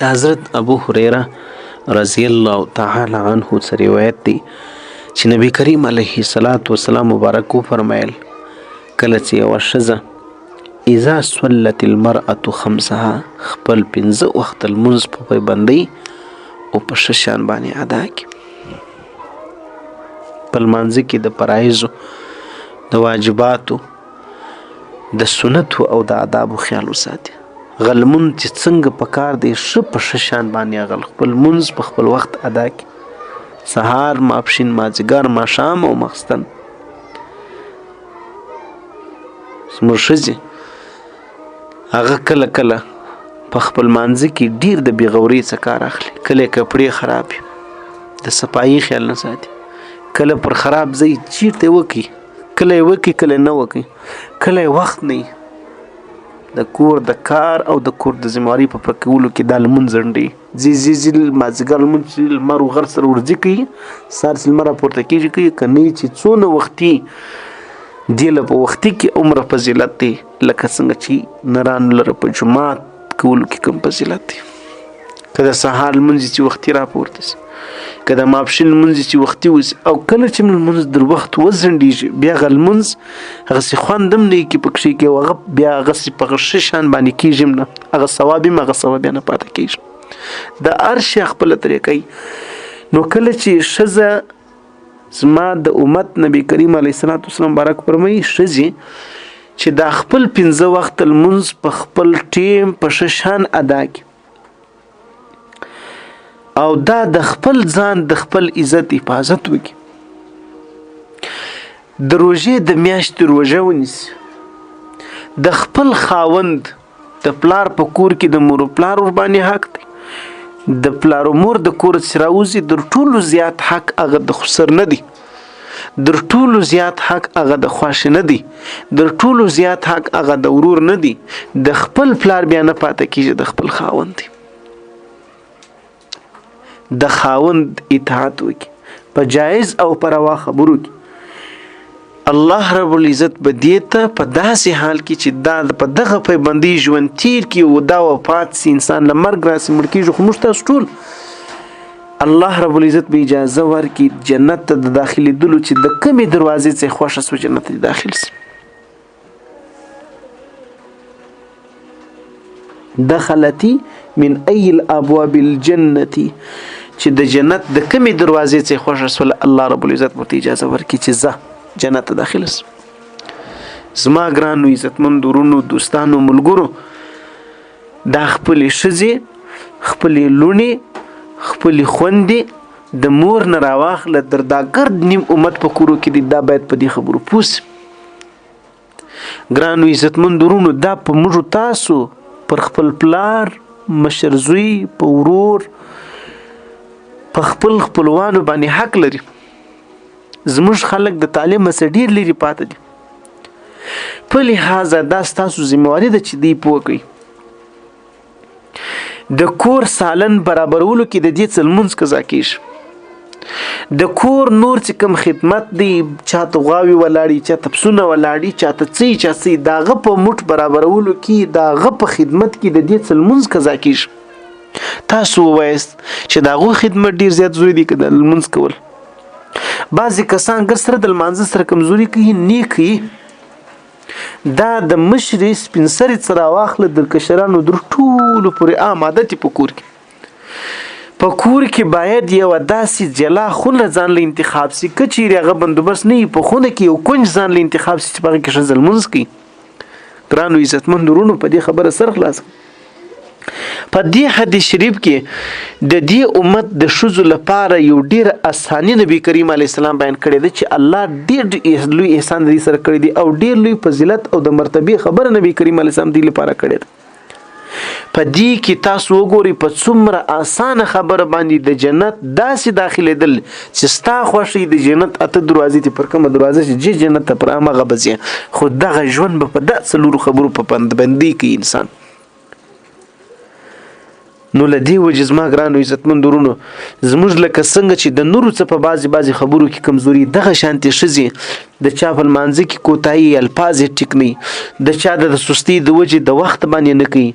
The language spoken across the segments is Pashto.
د حضرت ابو هريره رضی الله تعالی عنه څخه روایت دی چې نبی کریم علیه السلام مبارک فرمایل کله چې یوه ښځه اذا صلت المرأة خمسها خپل 5 وخت لمونځ په پابندۍ او په ښه شان باندې ادا کړي، په لمانځه کې د فرایضو، د واجباتو، د سنتو او د آدابو خیال وساتي. غلمون چې څنګه په کار دی ښه په ښه شان باندې هغه خپل لمونځ په خپل وخت ادا کړي، سهار، ماپښین، مازدیګر، ماښام او ماخستن. زموږ ښځې هغه کله کله په خپل مانځه کې ډیر د بېغورۍ څخه کار اخلي، کله کپړې خراب وي د صفایي خیال نه ساتي، کله پر خراب ځای چیرته وکړي، کله یې وکړي کله نه وکړي، کله یې وخت نه وي د کور د کار او د کور د ذمهوارۍ په پوره کولو کې دا لمونځ ځنډوي. ځي مازدیګر لمونځ چې لمر وغر سره ورځي کوي، سهار چې لمر راپورته کېږي کوي، که نه چې څونه وختي دې له په وختي کې عمره فضیلت دی لکه څنګه چې نرانو لره په جومات کولو کې کوم فضیلت دی. که د سهار لمونځ چې وختي راپورته شي، که د ماپښین لمونځ چې وختي وشي، او کله چې لمونځ در وخت وځنډېږي بیا هغه لمونځ هغسې خوند هم نه کې پکښې کې، هغه بیا هغسې په هغه ښه شان باندې کېږي هم نه، هغه ثواب هم هغه ثواب بیا نه پاته کېږي. د هر شي خپله طریقه. نو کله چې ښځه زما د امت نبی کریم علیه السلام مبارک فرمایي ښځې چې دا خپل 5 وخت لمونځ په خپل ټیم په ښه شان ادا کړي او دا د خپل ځان د خپل عزت حفاظت وکړي، د روژې د میاشتې روژه ونیسي، د خپل خاوند د پلار په کور کې د مور پلار ور باندې حق دی، د پلار و مور د کور چې راوځي در ټولو زیات حق هغه د خسر نه دی، در ټولو زیات حق هغه د خوښ نه دی، در ټولو زیات حق هغه د ورور نه دی، د خپل پلار بیا نه پاته کېږي، د خپل خاوند دی. د خاوند اطاعت وکړي په جایز او په روا خبرو کې. الله رب العزت به دې ته په داسې حال کې چې دا په دغه پابندۍ ژوند تیر کړي او دا وفات سي، انسان له مرګ راسي مړ کېږي، خو موږ تاسو ټول الله رب العزت به اجازه ورکړي جنت ته د داخلېدلو چې د کومې دروازې څخه خوښه سو جنت ته داخل سي. دخلتي من ای الابواب الجنة چې د جنت د کومې دروازې څخه خوښه سوله الله رب العزت ورته اجازه ورکړي چې ځه جنت ته داخل سه. زما ګرانو عزتمندو ورونو، دوستانو، ملګرو، دا خپلې ښځې، خپلې لوڼې، خپلې خوندې د مور نه راواخله در دا ګرد نیم امت په کورو کې دی، دا باید په دې خبرو پوه سي. ګرانو عزتمندو ورونو، دا په موږ تاسو پر خپل پلار، مشر زوی، په ورور، په خپل خپلوانو باندې حق لري. زموږ خلک د تعلیم څخه ډیر لري پاته دي، په لحاظه دا ستاسو ذمہواري ده چې دی پوه کړئ. د کور سالن برابرولو کې د دې څه لمونځ قضا کېږي، د کور نور چې کوم خدمت دی، چاته غواوې ولاړي، چاته پسونه ولاړي، چاته څه چا د هغه په موټ برابرولو کې، د هغه په خدمت کې د دې څه لمونځ قضا کېږي. تاسو ووایست چې د هغو خدمت ډیر زیات ضروري دی که د لمونځ کول. بعضې کسان ګر سره د لمانځه سره کمزوري کوي، نیک کوي. دا د مشرې سپین سرې څخه راواخله د کشرانو در ټولو پورې عام عادت په کور کې. په کور کې باید یوه داسې جلا خونه ځان له انتخاب سي، که چیرې هغه بندوبست نه وي، په خونه کې یو کونج ځان له انتخاب سي چې په هغه کې ښځه لمونځ کوي. ګرانو عزتمندو ورونو، په دې خبره سر خلاص په دې حدیث شریف کې د دې امت د ښځو لپاره یو ډیر اساني نبی کریم علیه السلام بیان کړی دی چې الله ډیر لوی احسان دې سره کړی دی او ډیر لوی فضیلت او د مرتبه خبره نبی کریم علیه السلام دې لپاره کړی دی. په دې کې تاسو وګورئ په څومره اسانه خبره باندې د جنت داسې داخلېدل چې ستا خوښي د جنت اته دروازې دي، پر کومه دروازه چې جنت ته پر همغه بځې، خو دغه ژوند به په داسې څلورو خبرو په پابندۍ کې انسان نو له دې وجې زما ګرانو عزتمند ورونو زموږ لکه څنګه چې د نورو څه په بعضې خبرو کې کمزوري دغه شانتې ښځې د چا په لمانځه کې کوتاهي الفاظ یې ټیک نه د چا د سستۍ د وجې د وخت باندې نه کوي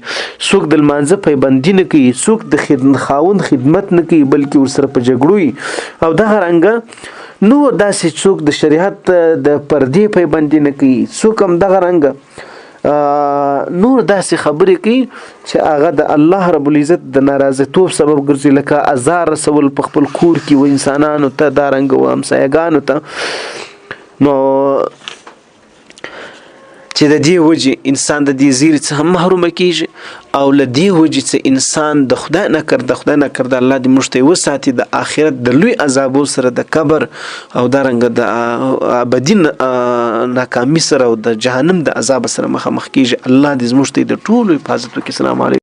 څوک د لمانځه پایبندي نه کوي څوک د خاوند خدمت نه کوي بلکې ورسره په جګړو وي او دغه رنګه نو داسې څوک د شریعت د پردې پایبندي نه کوي څوک هم دغه رنګه نور داسې خبرې کوي چې هغه د الله رب العزت د ناراضتوب سبب ګرځي لکه ازار رسول په خپل کور کې و انسانانو ته دا رنګ و همسایګانو ته نو چې د دې وجې انسان د دې زیري څخه هم محرومه کیږي او له دې وجې چې انسان د خدای نه کرده الله دې موږ ته وساتي د آخرت د لوی عذابو سره د قبر او دارنګه د ابدي ناکامي سره او د جهنم د عذاب سره مخامخ کیږي الله دې موږ ته د ټولو حفاظت وکړي. السلام علیکم.